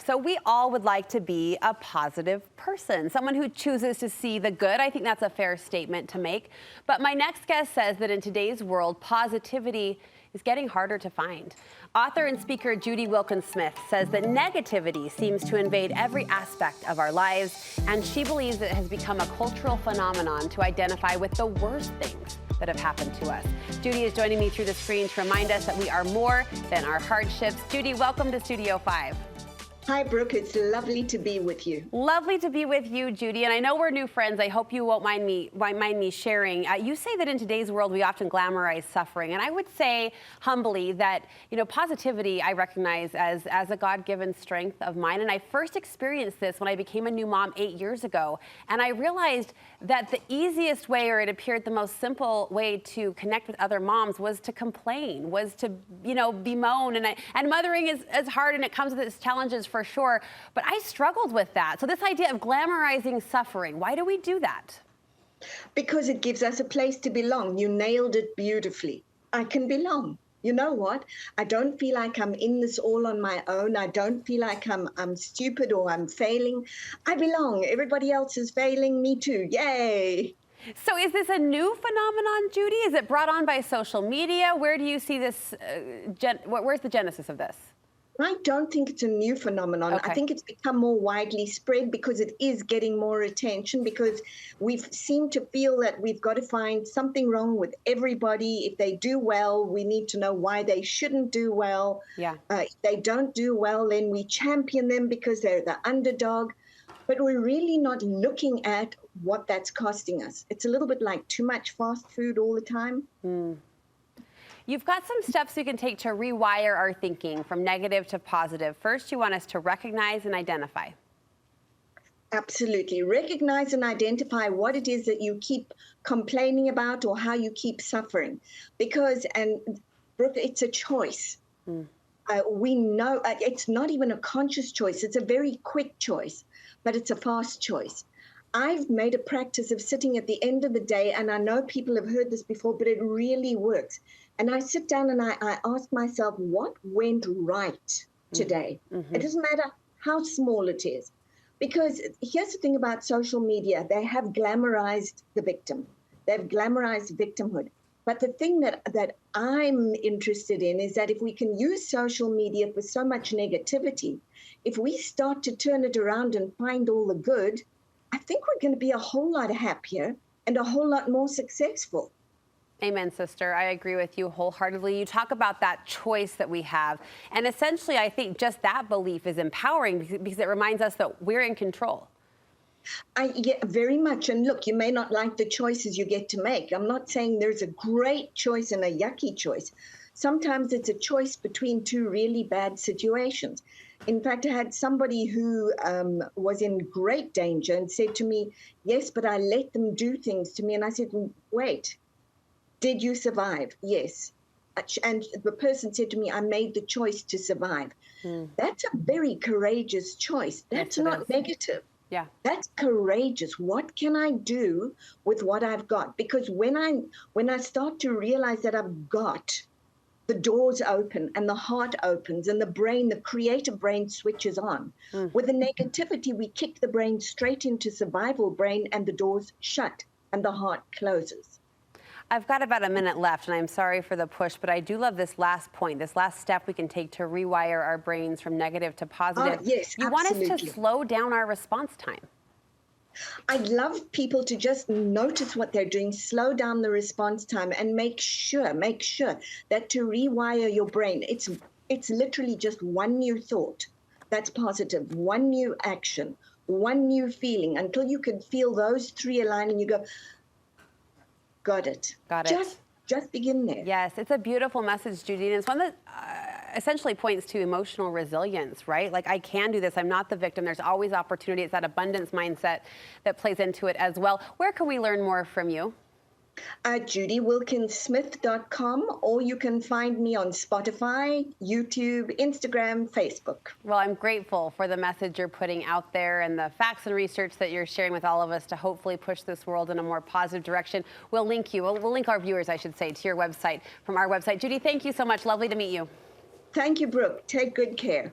So we all would like to be a positive person, someone who chooses to see the good. I think that's a fair statement to make. But my next guest says that in today's world, positivity is getting harder to find. Author and speaker Judy Wilkins-Smith says that negativity seems to invade every aspect of our lives, and she believes it has become a cultural phenomenon to identify with the worst things that have happened to us. Judy is joining me through the screen to remind us that we are more than our hardships. Judy, welcome to Studio 5. Hi, Brooke. It's lovely to be with you. Lovely to be with you, Judy. And I know we're new friends. I hope you won't mind me sharing. You say that in today's world, we often glamorize suffering. And I would say humbly that, positivity I recognize as a God-given strength of mine. And I first experienced this when I became a new mom 8 years ago. And I realized that the easiest way, or it appeared the most simple way to connect with other moms, was to complain, was to, bemoan. And mothering is hard, and it comes with its challenges for sure, but I struggled with that. So this idea of glamorizing suffering, why do we do that? Because it gives us a place to belong. You nailed it beautifully. I can belong. You know what? I don't feel like I'm in this all on my own. I don't feel like I'm stupid or I'm failing. I belong. Everybody else is failing. Me too. Yay. So is this a new phenomenon, Judy? Is it brought on by social media? Where do you see this? Where's the genesis of this? I don't think it's a new phenomenon. Okay. I think it's become more widely spread because it is getting more attention, because we've seemed to feel that we've got to find something wrong with everybody. If they do well, we need to know why they shouldn't do well. Yeah. If they don't do well, then we champion them because they're the underdog. But we're really not looking at what that's costing us. It's a little bit like too much fast food all the time. You've got some steps we can take to rewire our thinking from negative to positive. First, you want us to recognize and identify. Absolutely. Recognize and identify what it is that you keep complaining about or how you keep suffering. Because, and Brooke, it's a choice. We know it's not even a conscious choice. It's a very quick choice, but it's a fast choice. I've made a practice of sitting at the end of the day, and I know people have heard this before, but it really works. And I sit down and I ask myself, what went right today? It doesn't matter how small it is. Because here's the thing about social media. They have glamorized the victim. They've glamorized victimhood. But the thing that I'm interested in is that if we can use social media for so much negativity, if we start to turn it around and find all the good, I think we're going to be a whole lot happier and a whole lot more successful. Amen, sister. I agree with you wholeheartedly. You talk about that choice that we have. And essentially, I think just that belief is empowering because it reminds us that we're in control. Yeah, very much. And look, you may not like the choices you get to make. I'm not saying there's a great choice and a yucky choice. Sometimes it's a choice between two really bad situations. In fact, I had somebody who was in great danger and said to me, yes, but I let them do things to me. And I said, wait. Did you survive? Yes. And the person said to me, I made the choice to survive. That's a very courageous choice. That's not negative. Yeah. That's courageous. What can I do with what I've got? Because when I start to realize that I've got, the doors open and the heart opens and the creative brain switches on. With the negativity, we kick the brain straight into survival brain and the doors shut and the heart closes. I've got about a minute left, and I'm sorry for the push, but I do love this last point, this last step we can take to rewire our brains from negative to positive. Yes, you absolutely. want us to slow down our response time. I'd love people to just notice what they're doing, slow down the response time, and make sure that to rewire your brain, it's literally just one new thought that's positive, one new action, one new feeling, until you can feel those three align and you go, got it. Just begin there. Yes, it's a beautiful message, Judy. And it's one that essentially points to emotional resilience, right? Like, I can do this. I'm not the victim. There's always opportunity. It's that abundance mindset that plays into it as well. Where can we learn more from you? JudyWilkins-Smith.com, or you can find me on Spotify, YouTube, Instagram, Facebook. Well, I'm grateful for the message you're putting out there and the facts and research that you're sharing with all of us to hopefully push this world in a more positive direction. We'll link our viewers, I should say, to your website from our website. Judy, thank you so much. Lovely to meet you. Thank you, Brooke. Take good care.